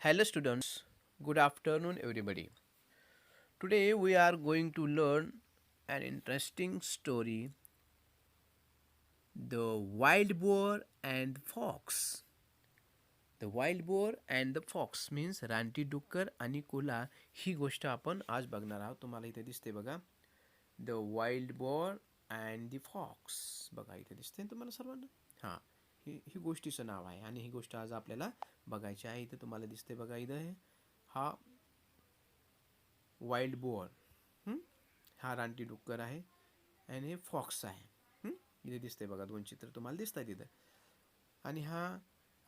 Hello, students. Good afternoon, everybody. Today, we are going to learn an interesting story, The Wild Boar and Fox. The Wild Boar and the Fox means रानटी डुक्कर आणि कोल्हा ही गोष्ट आपण आज बघणार आहोत. तुम्हाला इथे दिसते बघा. The wild boar and the fox. बघा इथे दिसते तुम्हाला सर्वांना. हां, ही गोष्टीचं नाव आहे आणि ही गोष्ट आज आपल्याला बघायची आहे. इथे तुम्हाला दिसते बघा इथं हा वाईल्ड बोअर, हा रानटी डुक्कर आहे आणि हे फॉक्स आहे. इथे दिसते बघा, दोन चित्र तुम्हाला दिसत आहेत इथं. आणि हा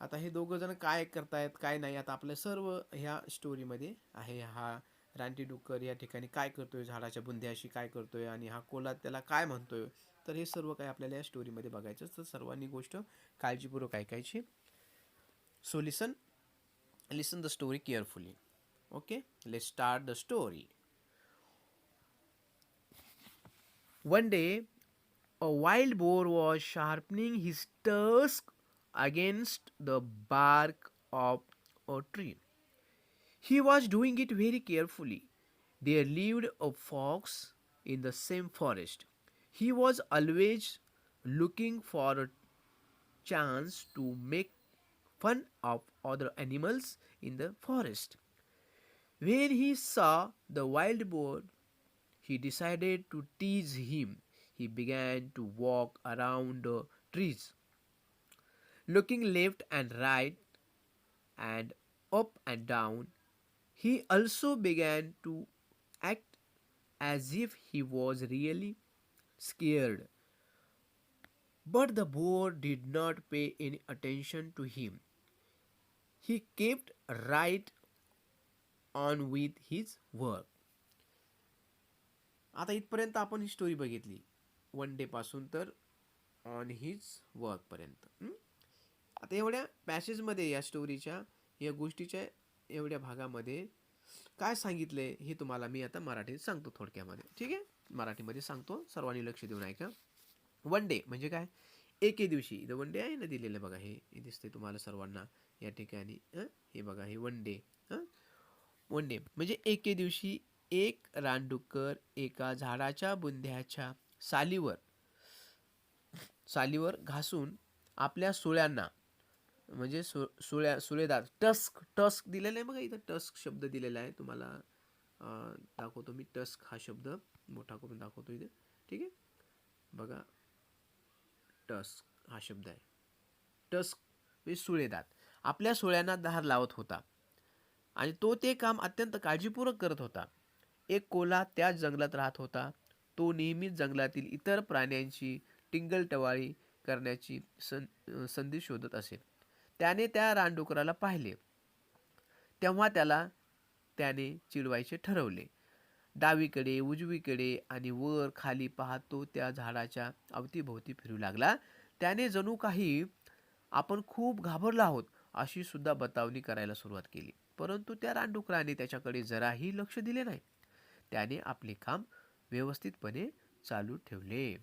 आता हे दोघं जण काय करतायत काय नाही आता आपल्या सर्व ह्या स्टोरीमध्ये आहे. हा रानटी डुक्कर या ठिकाणी काय करतोय, झाडाच्या बुंध्याशी काय करतोय आणि हा कोल्हा त्याला काय म्हणतोय, तर हे सर्व काय आपल्याला या स्टोरीमध्ये बघायचं. तर सर्वांनी गोष्ट काळजीपूर्वक ऐकायची. So listen the story carefully. Okay, let's start the story. One day, a wild boar was sharpening his tusk against the bark of a tree. He was doing it very carefully. There lived a fox in the same forest. He was always looking for a chance to make fun of other animals in the forest. When he saw the wild boar, he decided to tease him. He began to walk around the trees, looking left and right and up and down. He also began to act as if he was really scared. But the boar did not pay any attention to him. He kept right on with his work. आता इथपर्यंत आपण ही story बघितली, one day पासून तर on his वर्कपर्यंत. आता एवढ्या पॅसेजमध्ये या स्टोरीच्या या गोष्टीच्या एवढ्या भागामध्ये काय सांगितले हे तुम्हाला मी आता मराठीत सांगतो थोडक्यामध्ये. ठीक आहे, मराठीमध्ये सांगतो, सर्वांनी लक्ष देऊन ऐका. वन डे म्हणजे काय, एके दिवशी. इथं वन डे आहे ना दिलेलं बघा, हे दिसते तुम्हाला सर्वांना या ठिकाणी. हे बघा, हे वन डे. वन डे म्हणजे एके दिवशी एक रानडुक्कर एका झाडाच्या बुंध्याच्या सालीवर सालीवर घासून आपल्या सुळ्यांना म्हणजे सुळेदार टस्क टस्क दिलेलं आहे बघा, इथं टस्क शब्द दिलेला आहे तुम्हाला. दाखवतो मी, टस्क हा शब्द मोठा करून दाखवतो इथे. ठीक आहे, बघा, टस्क हा शब्द आहे. टस्क म्हणजे सुळेदात आपल्या सुळ्यांना धार लावत होता आणि तो ते काम अत्यंत काळजीपूर्वक करत होता. एक कोल्हा त्याच जंगलात राहत होता. तो नेहमीच जंगलातील इतर प्राण्यांची टिंगलटवाळी करण्याची संधी शोधत असे. त्याने त्या रानडुकराला पाहिले तेव्हा त्याने चिडवायचे ठरवले. डावीकडे उजवीकडे आणि वर खाली पाहत तो त्या झाडाच्या अवतीभोवती फिरू लागला. त्याने जणू काही आपण खूप घाबरलो आहोत अशी सुद्धा बतावणी करायला सुरुवात केली. परंतु त्या रानडुकराने त्याच्याकडे जराही लक्ष दिले नाही. त्याने आपले काम व्यवस्थितपणे चालू ठेवले.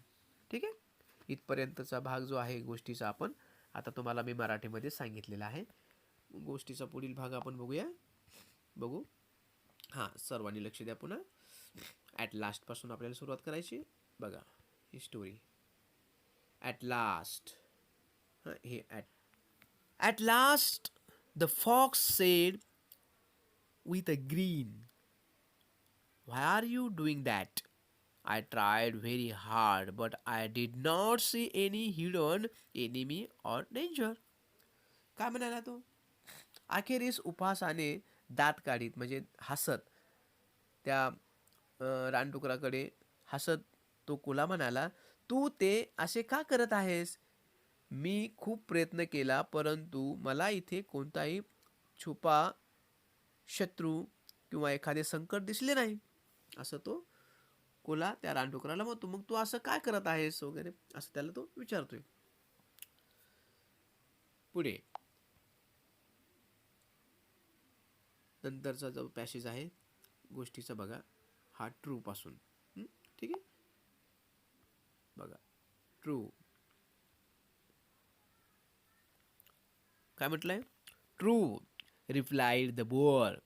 ठीक आहे, इथपर्यंतचा भाग जो आहे गोष्टीचा आपण आता तुम्हाला मी मराठीमध्ये सांगितलेला आहे. गोष्टीचा पुढील भाग आपण बघू. हां, सर्वांनी लक्ष द्या पुन्हा. ॲट लास्टपासून आपल्याला सुरुवात करायची. बघा ही स्टोरी. At last. हे at last the fox said with a grin, "Why are you doing that? I tried very hard, but I did not see any hidden enemy or danger." काय म्हणाला तो? अखेरीस उपहासाने दात काढीत म्हणजे हसत त्या रानडुकराकडे हसत तो कोल्हा म्हणाला, "तू ते असे का करत आहेस? मी खूप प्रयत्न केला, परंतु मला इथे कोणताही छुपा शत्रू किंवा एखादे संकट दिसले नाही." असं तो कोल्हा त्या रानडुकराला म्हणतो. मग तू असं काय करत आहेस वगैरे असं त्याला तो विचारतोय. पुढे नंतरचा जो पॅसेज आहे गोष्टीचा बघा, हा ट्रू पासून. ठीक आहे, बघा ट्रू काय म्हटलंय. True replied the boar.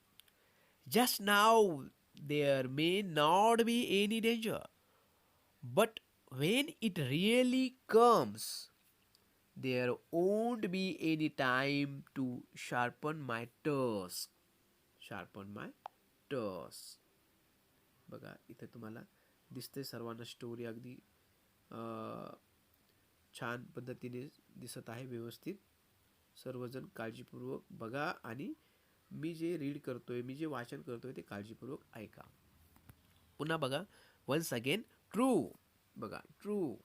Just now there may not be any danger, but when it really comes, there won't be any time to sharpen my tusk. Sharpen my tusk. बघा इथे तुम्हाला दिसते सर्वांना स्टोरी अगदी छान पद्धतीने दिसत आहे व्यवस्थित. सर्वजण काळजीपूर्वक बघा आणि मी जे रीड करतोय, मी जे वाचन करतोय ते काळजीपूर्वक ऐका. पुन्हा बघा, वन्स अगेन ट्रू. बघा true.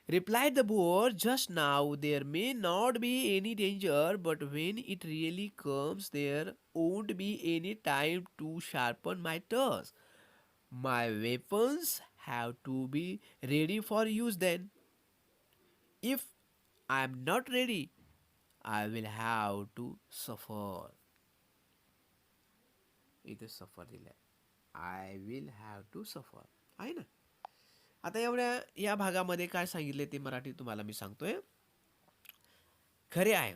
Replied the boar, just now there may not be any danger, but when it really comes, there won't be any time to sharpen my tusk. My weapons have to be ready for use then. If I am not ready, I will have to suffer. इथे सफर दिलाय. I will have to suffer. आहे ना. आता या भागामध्ये काय सांगितले ते मराठी तुम्हाला मी सांगतोय. खरे आहे.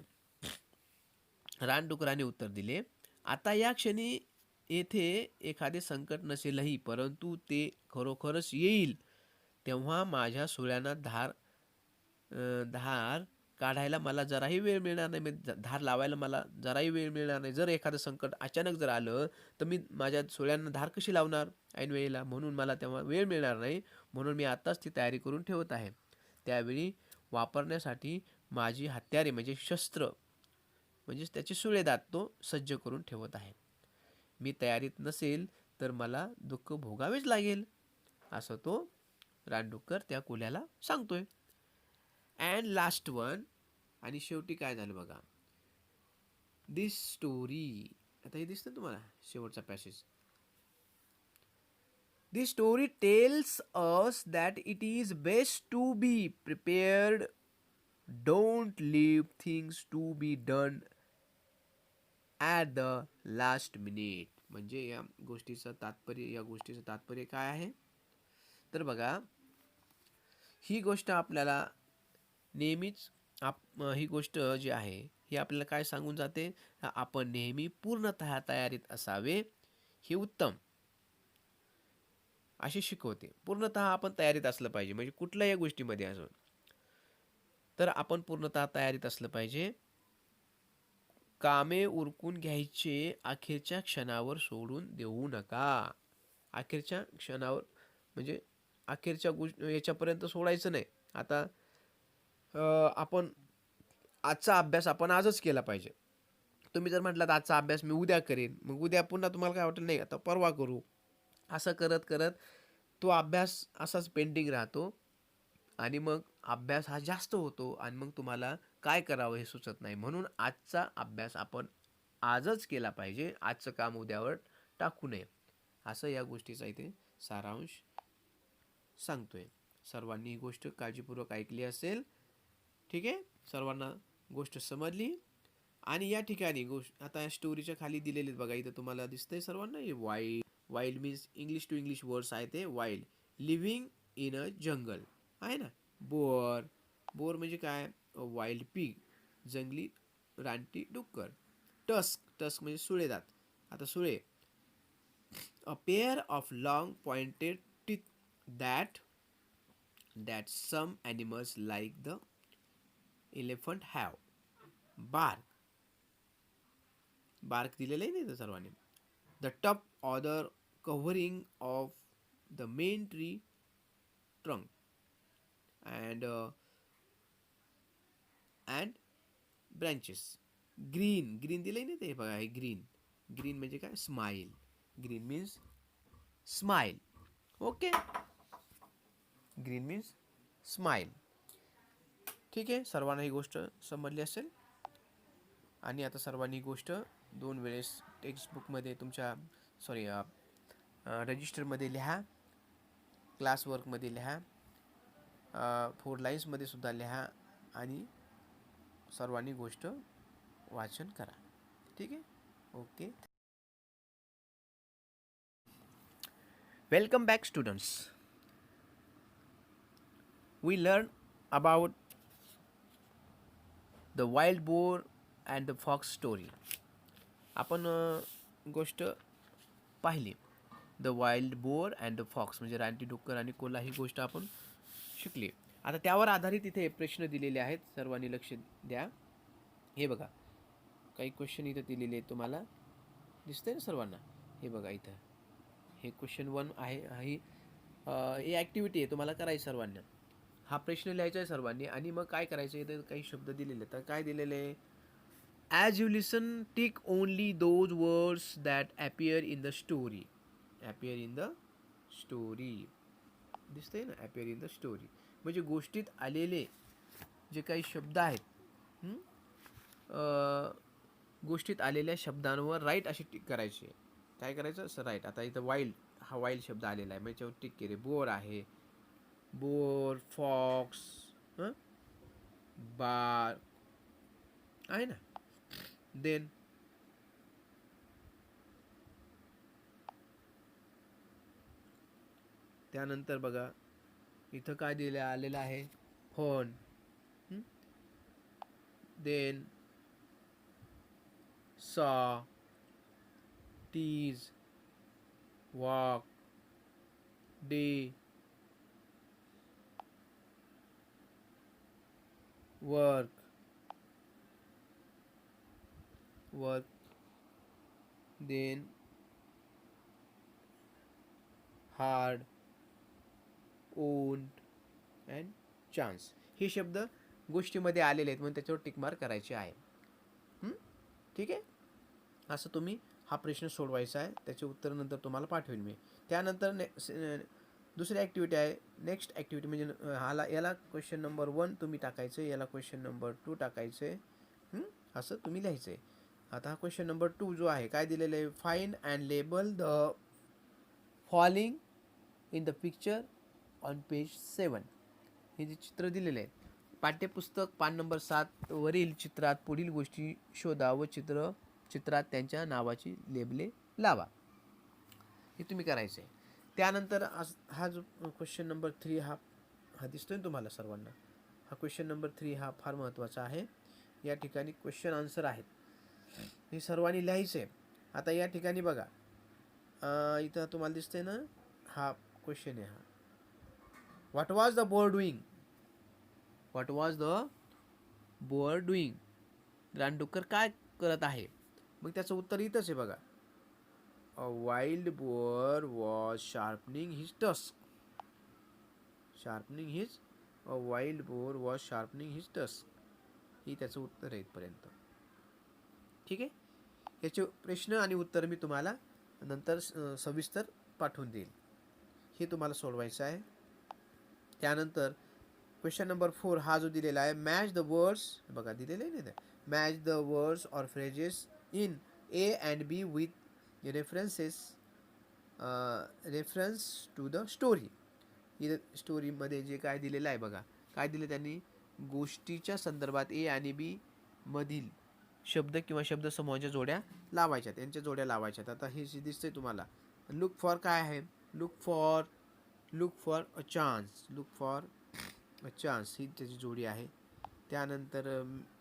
रानडुकराने उत्तर दिले, आता या क्षणी येथे एखादे संकट नसेलही, परंतु ते खरोखरच येईल तेव्हा माझ्या सुळ्यांना धार काढायला मला जराही वेळ मिळणार नाही. धार लावायला मला जराही वेळ मिळणार नाही. जर एखादं संकट अचानक जर आलं तर मी माझ्या सुळ्यांना धार कशी लावणार ऐन वेळेला, म्हणून मला तेव्हा वेळ मिळणार नाही. म्हणून मी आत्ताच ती तयारी करून ठेवत आहे. त्यावेळी वापरण्यासाठी माझी हत्यारे म्हणजे शस्त्र म्हणजेच त्याचे सुळेदात तो सज्ज करून ठेवत आहे. मी तयारीत नसेल तर मला दुःख भोगावेच लागेल, असं तो रानडुक्कर त्या कोल्ह्याला सांगतोय. अँड लास्ट वन, आणि शेवटी काय झालं बघा. दिस स्टोरी, आता हे दिसतं तुम्हाला शेवटचा passage. This story tells us that it is best to be prepared. Don't leave things to be done at the last minute. म्हणजे या गोष्टीचं तात्पर्य काय आहे तर बघा, ही गोष्ट आपल्याला नेहमीच ही गोष्ट जी आहे ही आपल्याला काय सांगून जाते, आपण नेहमी पूर्णतः तयारीत असावे हे उत्तम अशी शिकवते. पूर्णतः आपण तयारीत असलं पाहिजे, म्हणजे कुठल्याही गोष्टीमध्ये असो तर आपण पूर्णतः तयारीत असलं पाहिजे. कामे उरकून घ्यायचे अखेरच्या क्षणावर सोडून देऊ नका. अखेरच्या क्षणावर म्हणजे अखेरच्या याच्यापर्यंत सोडायचं नाही. आता आपण आजचा अभ्यास आपण आजच केला पाहिजे. तुम्ही जर म्हटलात आजचा अभ्यास मी उद्या करेन, मग उद्या पुन्हा तुम्हाला काय वाटेल, नाही आता परवा करू. असं करत करत तो अभ्यास असाच पेंडिंग राहतो आणि मग अभ्यास हा जास्त होतो आणि मग तुम्हाला काय करावं हे सुचत नाही. म्हणून आजचा अभ्यास आपण आजच केला पाहिजे. आजचं काम उद्यावर टाकू नये, असं या गोष्टीचा इथे सारांश सांगतोय. सर्वांनी ही गोष्ट काळजीपूर्वक ऐकली असेल. ठीक आहे, सर्वांना गोष्ट समजली. आणि या ठिकाणी आता या स्टोरीच्या खाली दिलेले बघा, इथं तुम्हाला दिसतंय सर्वांना हे wild means English to English words आहे ते. Wild, living in a jungle आहे ना. बोर म्हणजे काय, वाईल्ड पिग, जंगली रानटी डुक्कर. टस्क म्हणजे सुळेदात. आता Sule, a pair of long pointed teeth that some animals like the elephant have. bark दिलेलं आहे ना सर्वांनी. the top or covering of the main tree trunk and branches. Green दिलंय ना ते बघा, हे ग्रीन म्हणजे काय, smile. Green means smile. Okay, green means smile. ठीक आहे, सर्वांना ही गोष्ट समजली असेल. आणि आता सर्वांनी ही गोष्ट 2 वेळेस टेक्स्टबुकमध्ये तुमच्या रजिस्टरमध्ये लिहा, क्लासवर्कमध्ये लिहा, 4 लाईन्समध्ये सुद्धा लिहा आणि सर्वांनी गोष्ट वाचन करा. ठीक आहे, okay. Welcome back students. We learn about the wild boar and the fox story. आपण गोष्ट पाहिली. The wild boar and the fox म्हणजे रानटी डुक्कर आणि कोल्हा ही गोष्ट आपण शिकली. आता त्यावर आधारित इथे प्रश्न दिलेले आहेत, सर्वांनी लक्ष द्या. हे बघा, काही क्वेश्चन इथं दिलेले आहेत तुम्हाला, दिसतंय ना सर्वांना. हे बघा इथं हे क्वेश्चन 1 आहे. ही ॲक्टिव्हिटी आहे, तुम्हाला करायची सर्वांना. हा प्रश्न लिहायचा आहे सर्वांनी आणि मग काय करायचं आहे, तर काही शब्द दिलेले आहेत. तर काय दिलेले आहे, as you listen tick only those words that appear in the story. Appear in the story दिसतंय ना, ॲपियर इन द स्टोरी म्हणजे गोष्टीत आलेले जे काही शब्द आहेत, गोष्टीत आलेल्या शब्दांवर राईट अशी टिक करायची आहे. काय करायचं असं राईट. आता इथं वाईल्ड, हा वाईल्ड शब्द आलेला आहे, मग याच्यावर टिक केले. बोर आहे, बोर, फॉक्स, बार आहे ना. देन त्यानंतर बघा इथं काय दिलं आलेलं आहे, phone. Then saw, tease, walk, day, work, then hard, owned and chance. हे शब्द गोष्टीमध्ये आलेले आहेत म्हणून त्याच्यावर टिकमार्क करायचे आहे. ठीक आहे. असं तुम्ही हा प्रश्न सोडवायचा आहे. त्याचे उत्तर नंतर तुम्हाला पाठवेल मी. त्यानंतर दुसरी ॲक्टिव्हिटी आहे. नेक्स्ट ॲक्टिव्हिटी म्हणजे याला क्वेश्चन नंबर 1 तुम्ही टाकायचं आहे, याला क्वेश्चन नंबर 2 टाकायचं आहे. असं तुम्ही लिहायचं आहे. आता हा क्वेश्चन नंबर 2 जो आहे, काय दिलेलं आहे, find and label the falling in the picture on page 7. हे जे चित्र दिलेले आहे, पाठ्यपुस्तक पान नंबर 7 वरील चित्रात पुढील गोष्टी शोधा व चित्रात त्यांच्या नावाची लेबले लावा. हे तुम्ही करायचं आहे. त्यानंतर हा जो क्वेश्चन नंबर 3 हा दिसतोय ना तुम्हाला सर्वांना. हा क्वेश्चन नंबर 3 हा फार महत्त्वाचा आहे. या ठिकाणी क्वेश्चन आन्सर आहेत, हे सर्वांनी लिहायचं आहे. आता या ठिकाणी बघा, इथं तुम्हाला दिसतंय ना, हा क्वेश्चन आहे. हा what was the boar doing. What was the boar doing. रानडुक्कर काय करत आहे. मग त्याचं उत्तर इथंच आहे बघा. A wild boar was sharpening his tusk. Sharpening his, a wild boar was sharpening his tusk. ही त्याचं उत्तर आहे इथपर्यंत. ठीक आहे. याचे प्रश्न आणि उत्तर मी तुम्हाला नंतर सविस्तर पाठवून देईल. हे तुम्हाला सोडवायचं आहे. त्यानंतर क्वेश्चन नंबर 4 हा जो दिलेला आहे, मॅच द वर्ड्स. बघा दिलेलं आहे ना, match the words or phrases in A and B with reference to the story. ही स्टोरीमध्ये जे काय दिलेलं आहे बघा, काय दिलं त्यांनी, गोष्टीच्या संदर्भात ए आणि बी मधील शब्द किंवा शब्दसमूहाच्या जोड्या लावायच्यात, यांच्या जोड्या लावायच्यात. आता हे जे दिसतंय तुम्हाला, लुक फॉर काय आहे, look for a chance. Look for a chance ही त्याची जोडी आहे. त्यानंतर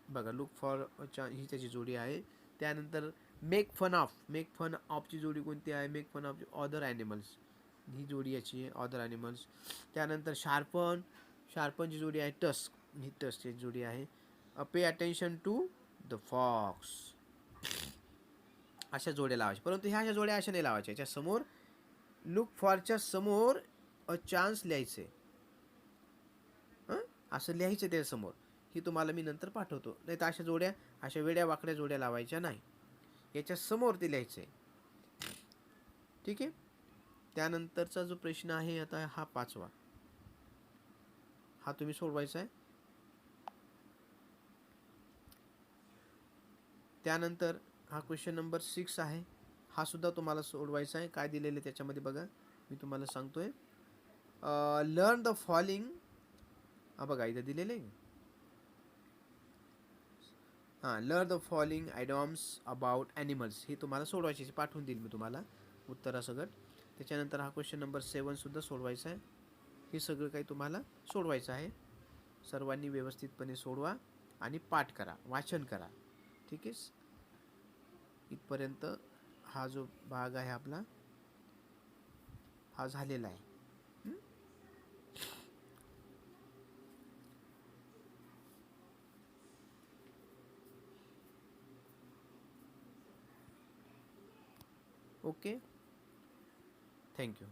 बघा, लुक फॉर अ चान्स ही त्याची जोडी आहे. त्यानंतर मेक फन ऑफची जोडी कोणती आहे, make fun of other animals ही जोडी याची आहे, अदर ॲनिमल्स. त्यानंतर शार्पनची जोडी आहे टस्क, ही टस्कची जोडी आहे. Pay attention to the fox. अशा जोड्या लावायच्या, परंतु ह्या अशा जोड्या अशा नाही लावायच्या. याच्या समोर लुक फॉरच्या समोर अ चान्स लिहायचे, असं लिहायचं त्याच्यासमोर. ही तुम्हाला मी नंतर पाठवतो. नाही तर अशा जोड्या, अशा वेड्या वाकड्या जोड्या लावायच्या नाही, याच्या समोर ते लिहायचं आहे. ठीक आहे. त्यानंतरचा जो प्रश्न आहे आता हा 5वा, हा तुम्ही सोडवायचा आहे. त्यानंतर हा क्वेश्चन नंबर 6 आहे, हा सुद्धा तुम्हाला सोडवायचा आहे. काय दिलेलं त्याच्यामध्ये बघा, मी तुम्हाला सांगतोय. Learn the following. हा बघा इथं दिलेलं आहे. Learn the following idioms about animals. हे तुम्हाला सोडवायचे, पाठवून देईल मी तुम्हाला उत्तरासकट. त्याच्यानंतर हा क्वेश्चन नंबर 7 सुद्धा सोडवायचा आहे. हे सगळं काही तुम्हाला सोडवायचं आहे. सर्वांनी व्यवस्थितपणे सोडवा आणि पाठ करा, वाचन करा. ठीक आहे. इथपर्यंत हा जो भाग आहे आपला हा झालेला आहे. Okay, thank you.